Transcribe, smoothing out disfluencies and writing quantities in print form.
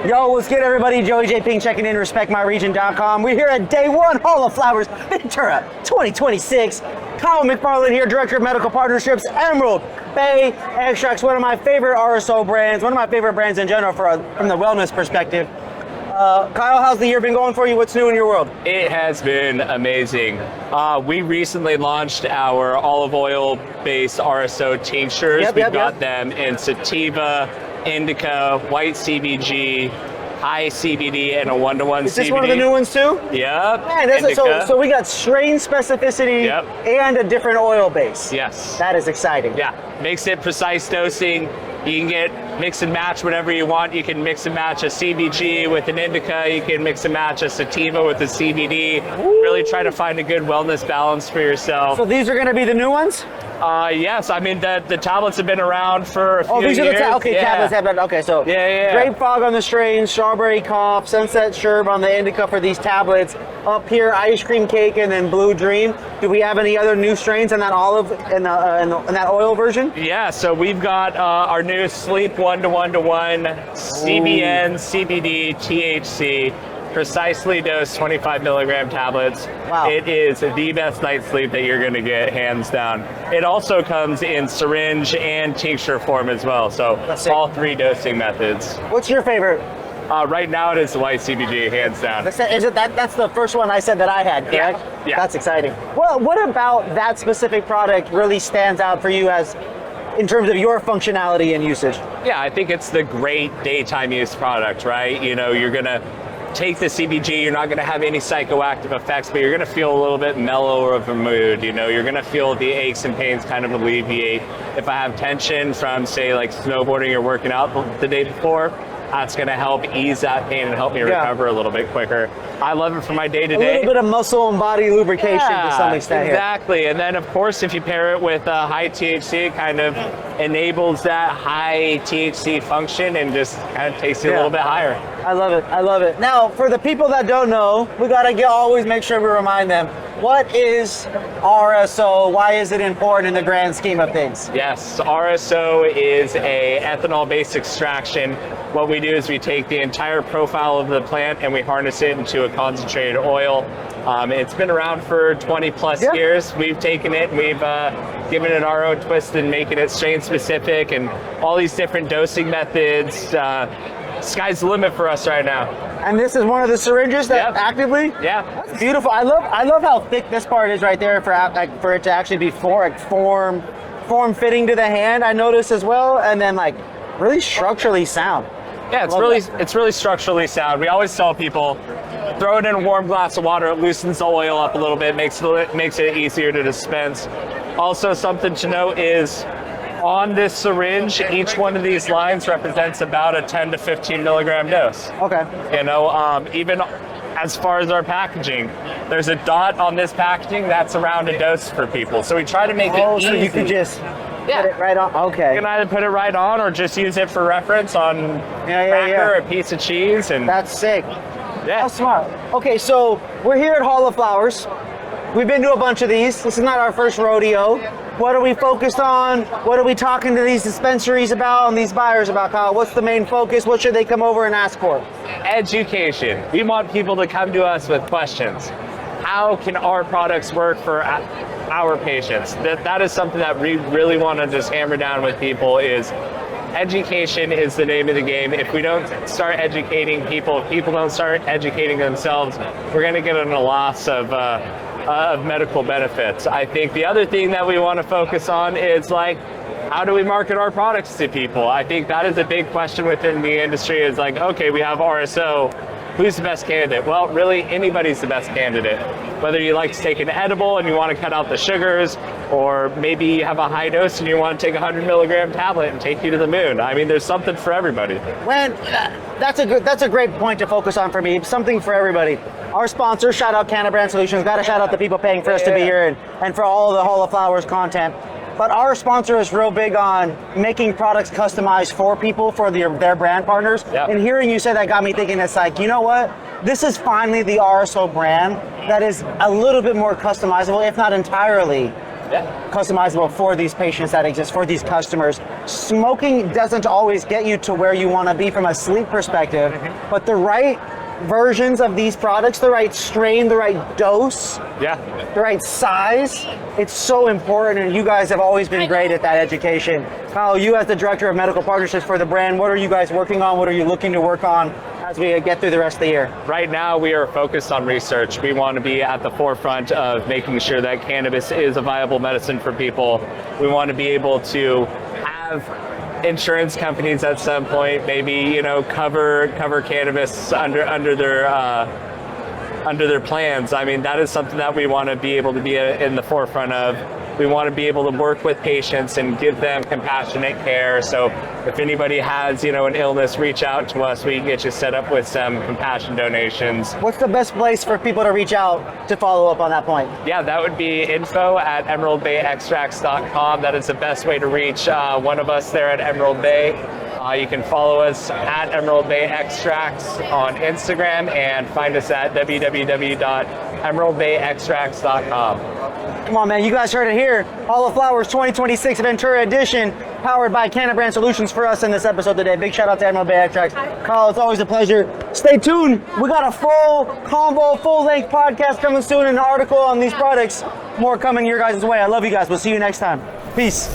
Yo, what's good, everybody? Joey J. Ping checking in, respectmyregion.com. We're here at day one, Hall of Flowers Ventura 2026. Kyle McFarland here, Director of Medical Partnerships, Emerald Bay Extracts, one of my favorite RSO brands, one of my favorite brands in general from the wellness perspective. Kyle, how's the year been going for you? What's new in your world? It has been amazing. We recently launched our olive oil-based RSO tinctures. We've got them in sativa, indica, white CBG, high CBD, and a 1-to-1 CBD. Is this one of the new ones too? Yep. Man, so we got strain specificity and a different oil base. Yes. That is exciting. Yeah, makes it precise dosing. You can get mix and match whatever you want. You can mix and match a CBG with an indica. You can mix and match a sativa with a CBD. Ooh. Really try to find a good wellness balance for yourself. So these are going to be the new ones? Yes, I mean the tablets have been around for a few years. Oh, these are the tablets have been, okay, so Grape Fog on the strain, Strawberry Cough, Sunset Sherb on the indica for these tablets. Up here, Ice Cream Cake, and then Blue Dream. Do we have any other new strains in that olive, in that oil version? Yeah, so we've got our new Sleep 1-to-1-to-1, CBN, CBD, THC, precisely dosed 25 milligram tablets. Wow. It is the best night's sleep that you're going to get, hands down. It also comes in syringe and tincture form as well, so all three dosing methods. What's your favorite? Right now it is the white CBG, hands down. That's the first one I said that I had, correct? Yeah. That's exciting. Well, what about that specific product really stands out for you as in terms of your functionality and usage? Yeah, I think it's the great daytime use product, right? You know, you're going to take the CBG, you're not going to have any psychoactive effects, but you're going to feel a little bit mellower of a mood. You know, you're going to feel the aches and pains kind of alleviate. If I have tension from, say, like snowboarding or working out the day before, that's going to help ease that pain and help me recover a little bit quicker. I love it for my day-to-day. A little bit of muscle and body lubrication to some extent. Exactly. And then, of course, if you pair it with high THC, it kind of enables that high THC function and just kind of takes it a little bit higher. I love it. I love it. Now, for the people that don't know, we got to always make sure we remind them, what is RSO? Why is it important in the grand scheme of things? Yes, RSO is a ethanol-based extraction. What we do is we take the entire profile of the plant and we harness it into a concentrated oil. It's been around for 20 plus years. We've taken it and we've given it our own twist and making it strain specific and all these different dosing methods. Sky's the limit for us right now. And this is one of the syringes that actively? Yeah. That's beautiful. I love how thick this part is right there for it to actually be form fitting to the hand, I noticed as well, and then like really structurally sound. Yeah, it's really structurally sound. We always tell people, throw it in a warm glass of water, it loosens the oil up a little bit, makes it easier to dispense. Also, something to note is on this syringe, each one of these lines represents about a 10 to 15 milligram dose. Okay. You know, even as far as our packaging, there's a dot on this packaging that's around a dose for people. So we try to make it easy. So you could just put it right on. Okay. You can either put it right on or just use it for reference on cracker or a piece of cheese. And that's sick. Yeah. That's smart. Okay, so we're here at Hall of Flowers. We've been to a bunch of these. This is not our first rodeo. What are we focused on? What are we talking to these dispensaries about and these buyers about, Kyle? What's the main focus? What should they come over and ask for? Education. We want people to come to us with questions. How can our products work for our patients? That is something that we really want to just hammer down with people is education is the name of the game. If we don't start educating people, if people don't start educating themselves, we're going to get in a loss of medical benefits. I think the other thing that we want to focus on is like, how do we market our products to people? I think that is a big question within the industry is like, okay, we have RSO. Who's the best candidate? Well, really, anybody's the best candidate. Whether you like to take an edible and you want to cut out the sugars, or maybe you have a high dose and you want to take a 100 milligram tablet and take you to the moon. I mean, there's something for everybody. When that's a great point to focus on for me. Something for everybody. Our sponsor, shout out Canna Brand Solutions. Got to shout out the people paying for us to be here and for all the Hall of Flowers content. But our sponsor is real big on making products customized for people, for their brand partners. Yep. And hearing you say that got me thinking, it's like, you know what? This is finally the RSO brand that is a little bit more customizable, if not entirely, customizable for these patients that exist, for these customers. Smoking doesn't always get you to where you want to be from a sleep perspective, but the right versions of these products, the right strain, the right dose, the right size, it's so important, and you guys have always been great at that education. Kyle, you as the Director of Medical Partnerships for the brand, what are you guys working on? What are you looking to work on as we get through the rest of the year? Right now, we are focused on research. We want to be at the forefront of making sure that cannabis is a viable medicine for people. We want to be able to have insurance companies at some point maybe cover cannabis under their plans. I mean, that is something that we want to be able to be in the forefront of. We want to be able to work with patients and give them compassionate care. So if anybody has an illness, reach out to us. We can get you set up with some compassion donations. What's the best place for people to reach out to follow up on that point? Yeah, that would be info@emeraldbayextracts.com. That is the best way to reach one of us there at Emerald Bay. You can follow us at Emerald Bay Extracts on Instagram and find us at www.emeraldbayextracts.com. Come on, man, you guys heard it here. Hall of Flowers 2026 Ventura edition, powered by Canabrand Solutions for us in this episode today. Big shout out to Emerald Bay Extracts. Kyle, it's always a pleasure. Stay tuned. We got a full combo, full-length podcast coming soon, and an article on these products. More coming your guys' way. I love you guys. We'll see you next time. Peace.